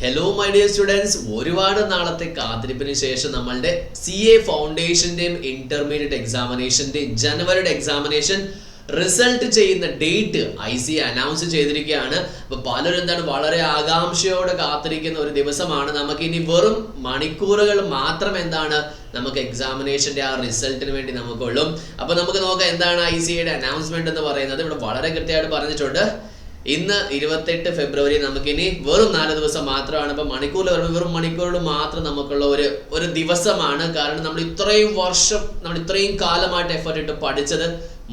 Hello my dear students, ഒരുപാട് നാളത്തെ കാത്തിരിപ്പിന് ശേഷം നമ്മളുടെ CA ഫൗണ്ടേഷൻ്റെയും ഇന്റർമീഡിയറ്റ് എക്സാമിനേഷൻ്റെയും ജനുവരിയുടെ എക്സാമിനേഷൻ റിസൾട്ട് ചെയ്യുന്ന ഡേറ്റ് ICA അനൗൺസ് ചെയ്തിരിക്കുകയാണ്. അപ്പോൾ പലരും എന്താണ് വളരെ ആകാംക്ഷയോടെ കാത്തിരിക്കുന്ന ഒരു ദിവസമാണ്. നമുക്ക് ഇനി വെറും മണിക്കൂറുകൾ മാത്രം നമുക്ക് എക്സാമിനേഷൻ്റെ ആ റിസൾട്ടിന് വേണ്ടി നമുക്കുള്ളൂ. അപ്പോൾ നമുക്ക് നോക്കാം എന്താണ് ICAയുടെ അനൗൺസ്മെന്റ് എന്ന് പറയുന്നത്. ഇവിടെ വളരെ കൃത്യമായിട്ട് പറഞ്ഞിട്ടുണ്ട്. ഇന്ന് 28 ഫെബ്രുവരി നമുക്കിനി വെറും 4 ദിവസം മാത്രമാണ്. ഇപ്പം മണിക്കൂറിൽ വരുമ്പോൾ വെറും മണിക്കൂറുകൾ മാത്രം നമുക്കുള്ള ഒരു ദിവസമാണ്. കാരണം നമ്മൾ ഇത്രയും വർഷം ഇത്രയും കാലമായിട്ട് എഫർട്ട് ഇട്ട് പഠിച്ചത്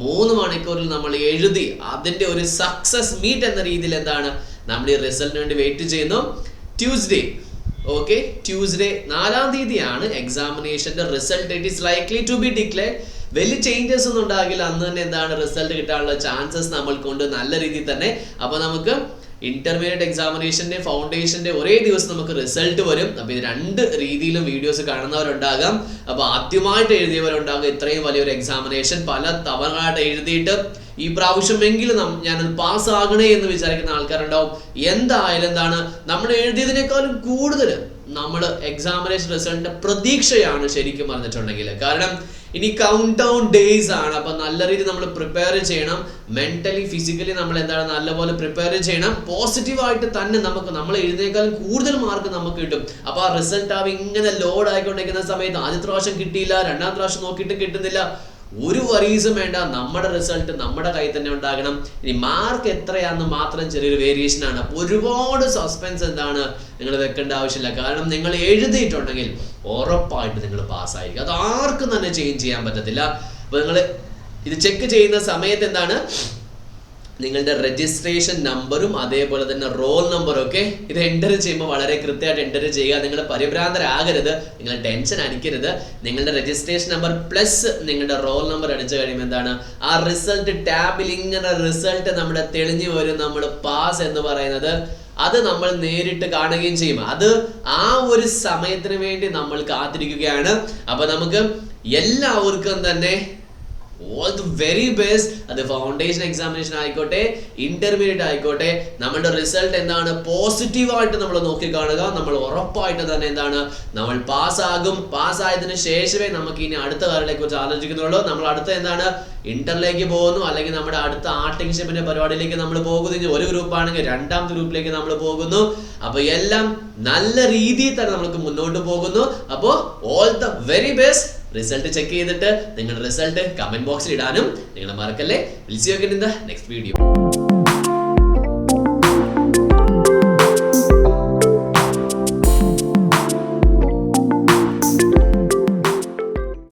3 മണിക്കൂറിൽ നമ്മൾ എഴുതി അതിൻ്റെ ഒരു സക്സസ് മീറ്റ് എന്ന രീതിയിൽ നമ്മൾ ഈ റിസൾട്ടിന് വേണ്ടി വെയിറ്റ് ചെയ്യുന്നു. ട്യൂസ്ഡേ 4-ാം തീയതിയാണ് എക്സാമിനേഷന്റെ result. It is likely to be declared. വലിയ ചേഞ്ചസ് ഒന്നും ഉണ്ടാകില്ല. അന്ന് തന്നെ റിസൾട്ട് കിട്ടാനുള്ള ചാൻസസ് നമ്മൾക്കുണ്ട് നല്ല രീതിയിൽ തന്നെ. അപ്പോൾ നമുക്ക് ഇന്റർമീഡിയറ്റ് എക്സാമിനേഷന്റെ ഫൗണ്ടേഷന്റെ ഒരേ ദിവസം നമുക്ക് റിസൾട്ട് വരും. അപ്പോൾ ഇത് 2 രീതിയിലും വീഡിയോസ് കാണുന്നവരുണ്ടാകാം. അപ്പോൾ ആദ്യമായിട്ട് എഴുതിയവരുണ്ടാകും. ഇത്രയും വലിയൊരു എക്സാമിനേഷൻ പല തവണയായിട്ട് എഴുതിയിട്ട് ഈ പ്രാവശ്യമെങ്കിലും ഞാനത് പാസ്സാകണേ എന്ന് വിചാരിക്കുന്ന ആൾക്കാരുണ്ടാവും. എന്തായാലും നമ്മൾ എഴുതിയതിനേക്കാളും കൂടുതൽ നമ്മൾ എക്സാമിനേഷൻ റിസൾട്ടിന്റെ പ്രതീക്ഷയാണ് ശരിക്കും പറഞ്ഞിട്ടുണ്ടെങ്കിൽ. കാരണം ഇനി കൗണ്ട് ഡൗൺ ഡേയ്സ് ആണ്. അപ്പൊ നല്ല രീതിയിൽ നമ്മൾ പ്രിപ്പയർ ചെയ്യണം. മെന്റലി ഫിസിക്കലി നമ്മൾ നല്ലപോലെ പ്രിപ്പയർ ചെയ്യണം. പോസിറ്റീവായിട്ട് തന്നെ നമ്മൾ എഴുതിയേക്കാളും കൂടുതൽ മാർക്ക് നമുക്ക് കിട്ടും. അപ്പൊ ആ റിസൾട്ട് ഇങ്ങനെ ലോഡ് ആയിക്കൊണ്ടിരിക്കുന്ന സമയത്ത് ആദ്യത്തെ പ്രാവശ്യം കിട്ടിയില്ല, 2ാമത്തെ പ്രാവശ്യം നോക്കിയിട്ട് കിട്ടുന്നില്ല, ഒരു വറീസും വേണ്ട. നമ്മുടെ റിസൾട്ട് നമ്മുടെ കയ്യിൽ തന്നെ ഉണ്ടാകണം. ഇനി മാർക്ക് എത്രയാണെന്ന് മാത്രം ചെറിയൊരു വേരിയേഷൻ ആണ്. അപ്പോൾ ഒരുപാട് സസ്പെൻസ് നിങ്ങൾ വെക്കേണ്ട ആവശ്യമില്ല. കാരണം നിങ്ങൾ എഴുതിയിട്ടുണ്ടെങ്കിൽ ഉറപ്പായിട്ട് നിങ്ങൾ പാസ്സായിരിക്കും. അത് ആർക്കും തന്നെ ചേഞ്ച് ചെയ്യാൻ പറ്റത്തില്ല. അപ്പോൾ നിങ്ങൾ ഇത് ചെക്ക് ചെയ്യുന്ന സമയത്ത് നിങ്ങളുടെ രജിസ്ട്രേഷൻ നമ്പറും അതേപോലെ തന്നെ റോൾ നമ്പറും ഒക്കെ ഇത് എൻ്റർ ചെയ്യുമ്പോൾ വളരെ കൃത്യമായിട്ട് എൻ്റർ ചെയ്യുക. നിങ്ങൾ പരിഭ്രാന്തരാകരുത്, നിങ്ങൾ ടെൻഷൻ അടിക്കരുത്. നിങ്ങളുടെ രജിസ്ട്രേഷൻ നമ്പർ പ്ലസ് നിങ്ങളുടെ റോൾ നമ്പർ അടിച്ചു കഴിയുമ്പോൾ ആ റിസൾട്ട് ടാബിൽ ഇങ്ങനെ റിസൾട്ട് നമ്മുടെ തെളിഞ്ഞു വരും. നമ്മൾ പാസ് എന്ന് പറയുന്നത് അത് നമ്മൾ നേരിട്ട് കാണുകയും ചെയ്യും. അത് ആ ഒരു സമയത്തിന് വേണ്ടി നമ്മൾ കാത്തിരിക്കുകയാണ്. അപ്പൊ നമുക്ക് എല്ലാവർക്കും തന്നെ ഓൾ ദി വെരി ബെസ്റ്റ്. അത് ഫൗണ്ടേഷൻ എക്സാമിനേഷൻ ആയിക്കോട്ടെ, ഇന്റർമീഡിയറ്റ് ആയിക്കോട്ടെ, നമ്മുടെ റിസൾട്ട് പോസിറ്റീവായിട്ട് നമ്മൾ നോക്കിക്കാണുക. നമ്മൾ ഉറപ്പായിട്ട് തന്നെ നമ്മൾ പാസ്സാകും. പാസ്സായതിനു ശേഷമേ നമുക്ക് ഇനി അടുത്ത കാര്യങ്ങളെ കുറിച്ച് ആലോചിക്കുന്നുള്ളൂ. നമ്മൾ അടുത്ത ഇന്ററിലേക്ക് പോകുന്നു, അല്ലെങ്കിൽ നമ്മുടെ അടുത്ത ആർട്ടിംഗ്ഷിപ്പിന്റെ പരിപാടിയിലേക്ക് നമ്മൾ പോകുന്നു. ഒരു ഗ്രൂപ്പാണെങ്കിൽ 2ാമത്തെ ഗ്രൂപ്പിലേക്ക് നമ്മൾ പോകുന്നു. അപ്പൊ എല്ലാം നല്ല രീതിയിൽ തന്നെ നമുക്ക് മുന്നോട്ട് പോകുന്നു. അപ്പോൾ all the very best. Result check ചെയ്തിട്ട് നിങ്ങളുടെ റിസൾട്ട് കമന്റ് ബോക്സിൽ ഇടാനും നിങ്ങൾ മറക്കല്ലേ. Will see you again in the next video.